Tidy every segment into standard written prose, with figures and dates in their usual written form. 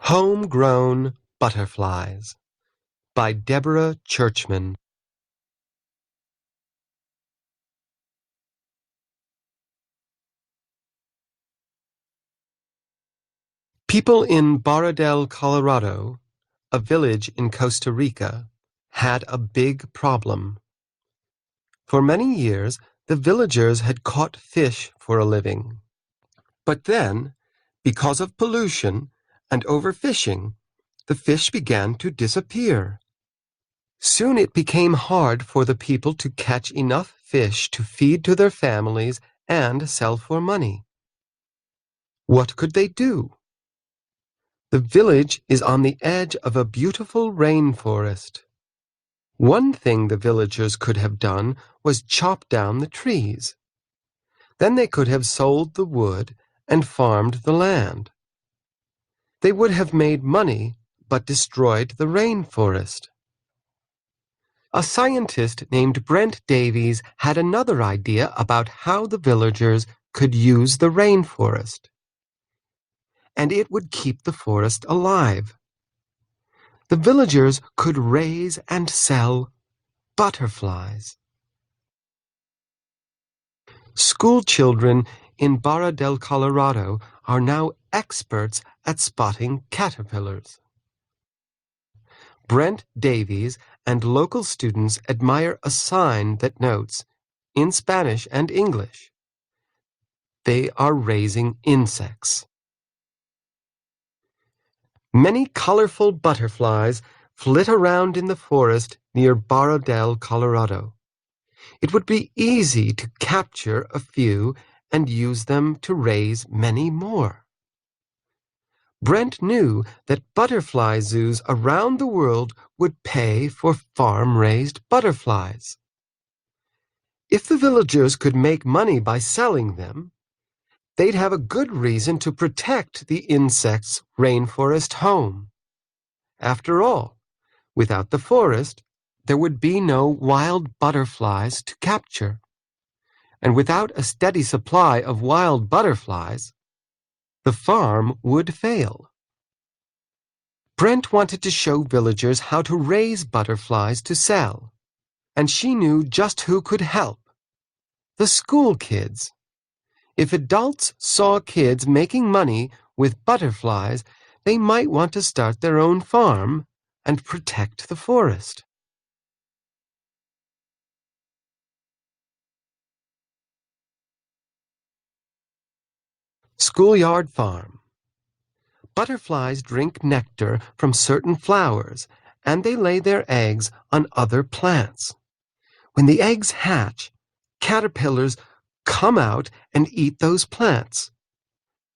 Homegrown Butterflies by Deborah Churchman. People in Barradell, Colorado, a village in Costa Rica, had a big problem. For many years, the villagers had caught fish for a living. But then, because of pollution and overfishing, the fish began to disappear. Soon it became hard for the people to catch enough fish to feed to their families and sell for money. What could they do? The village is on the edge of a beautiful rainforest. One thing the villagers could have done was chop down the trees. Then they could have sold the wood and farmed the land. They would have made money but destroyed the rainforest. A scientist named Brent Davies had another idea about how the villagers could use the rainforest, and it would keep the forest alive. The villagers could raise and sell butterflies. School children in Barradell, Colorado are now experts at spotting caterpillars. Brent Davies and local students admire a sign that notes, in Spanish and English, they are raising insects. Many colorful butterflies flit around in the forest near Barradell, Colorado. It would be easy to capture a few and use them to raise many more. Brent knew that butterfly zoos around the world would pay for farm-raised butterflies. If the villagers could make money by selling them, they'd have a good reason to protect the insect's rainforest home. After all, without the forest, there would be no wild butterflies to capture. And without a steady supply of wild butterflies, the farm would fail. Brent wanted to show villagers how to raise butterflies to sell, and she knew just who could help: the school kids. If adults saw kids making money with butterflies, they might want to start their own farm and protect the forest. Schoolyard Farm. Butterflies drink nectar from certain flowers, and they lay their eggs on other plants. When the eggs hatch, caterpillars come out and eat those plants.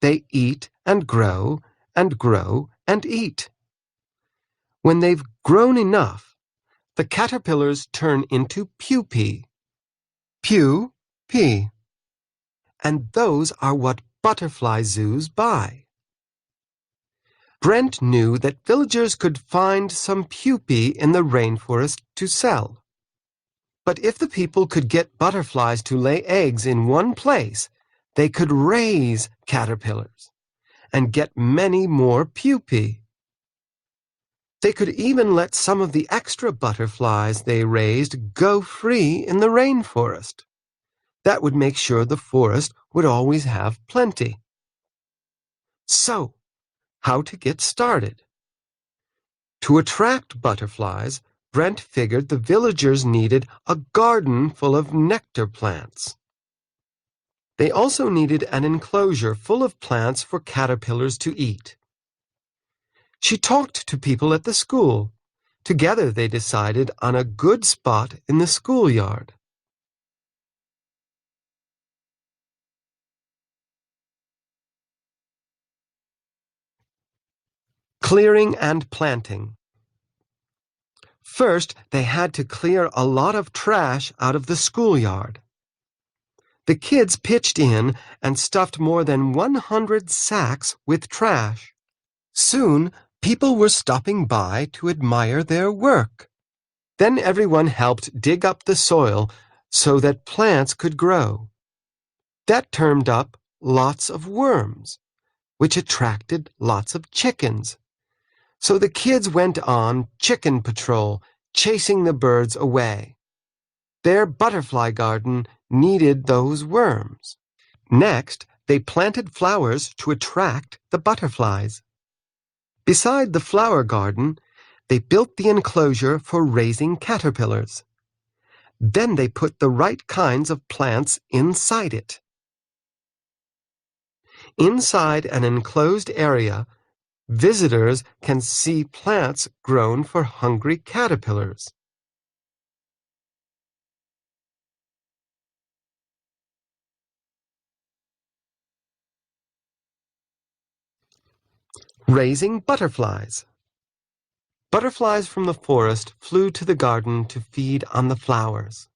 They eat and grow and grow and eat. When they've grown enough, the caterpillars turn into pupae. Pupae. And those are what butterfly zoos buy. Brent knew that villagers could find some pupae in the rainforest to sell. But if the people could get butterflies to lay eggs in one place, they could raise caterpillars and get many more pupae. They could even let some of the extra butterflies they raised go free in the rainforest. That would make sure the forest would always have plenty. So, how to get started? To attract butterflies, Brent figured the villagers needed a garden full of nectar plants. They also needed an enclosure full of plants for caterpillars to eat. She talked to people at the school. Together they decided on a good spot in the schoolyard. Clearing and planting. First, they had to clear a lot of trash out of the schoolyard. The kids pitched in and stuffed more than 100 sacks with trash. Soon, people were stopping by to admire their work. Then everyone helped dig up the soil so that plants could grow. That turned up lots of worms, which attracted lots of chickens, So the kids went on chicken patrol, chasing the birds away. Their butterfly garden needed those worms. Next, they planted flowers to attract the butterflies. Beside the flower garden, they built the enclosure for raising caterpillars. Then they put the right kinds of plants inside it. Inside an enclosed area, visitors can see plants grown for hungry caterpillars. Raising butterflies. Butterflies from the forest flew to the garden to feed on the flowers.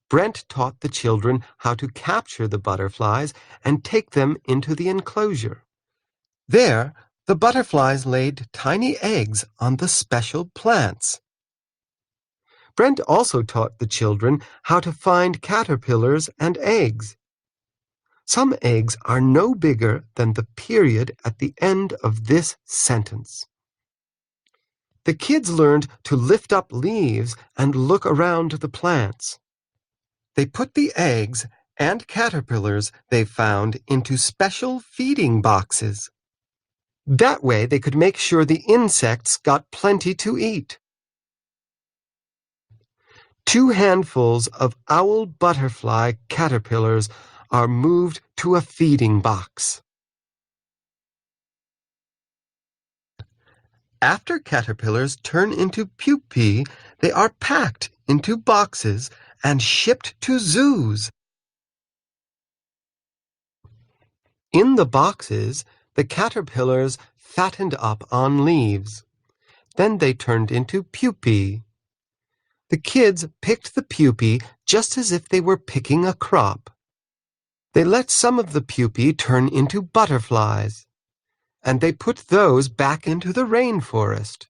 Brent taught the children how to capture the butterflies and take them into the enclosure. There, the butterflies laid tiny eggs on the special plants. Brent also taught the children how to find caterpillars and eggs. Some eggs are no bigger than the period at the end of this sentence. The kids learned to lift up leaves and look around the plants. They put the eggs and caterpillars they found into special feeding boxes. That way they could make sure the insects got plenty to eat. 2 handfuls of owl butterfly caterpillars are moved to a feeding box. After caterpillars turn into pupae, they are packed into boxes and shipped to zoos. In the boxes, the caterpillars fattened up on leaves. Then they turned into pupae. The kids picked the pupae just as if they were picking a crop. They let some of the pupae turn into butterflies, and they put those back into the rainforest.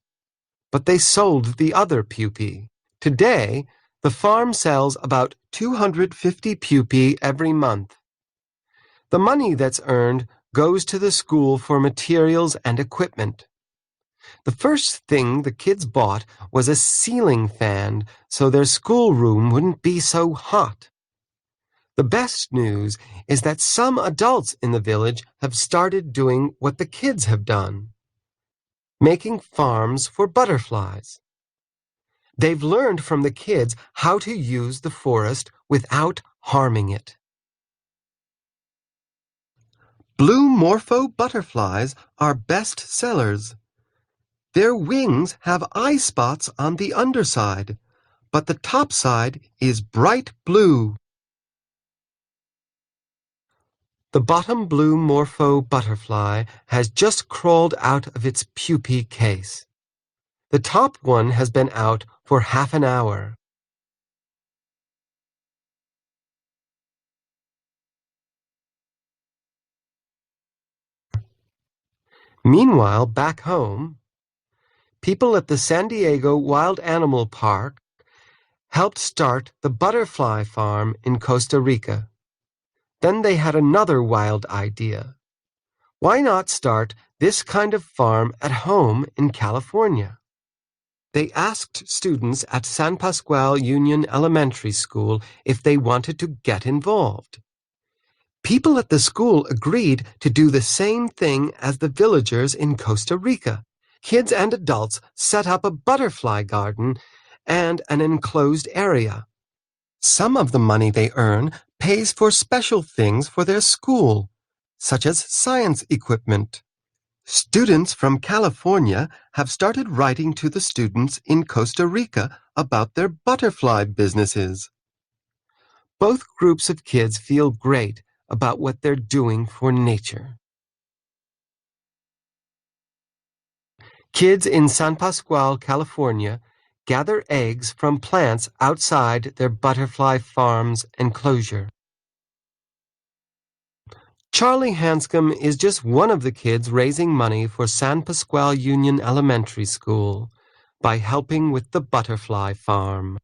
But they sold the other pupae. Today, the farm sells about 250 pupae every month. The money that's earned goes to the school for materials and equipment. The first thing the kids bought was a ceiling fan so their schoolroom wouldn't be so hot. The best news is that some adults in the village have started doing what the kids have done, making farms for butterflies. They've learned from the kids how to use the forest without harming it. Blue Morpho butterflies are best sellers. Their wings have eye spots on the underside, but the top side is bright blue. The bottom blue Morpho butterfly has just crawled out of its pupae case. The top one has been out for half an hour. Meanwhile, back home, people at the San Diego Wild Animal Park helped start the butterfly farm in Costa Rica. Then they had another wild idea. Why not start this kind of farm at home in California? They asked students at San Pascual Union Elementary School if they wanted to get involved. People at the school agreed to do the same thing as the villagers in Costa Rica. Kids and adults set up a butterfly garden and an enclosed area. Some of the money they earn pays for special things for their school, such as science equipment. Students from California have started writing to the students in Costa Rica about their butterfly businesses. Both groups of kids feel great about what they're doing for nature. Kids in San Pascual, California, gather eggs from plants outside their butterfly farm's enclosure. Charlie Hanscom is just one of the kids raising money for San Pascual Union Elementary School by helping with the butterfly farm.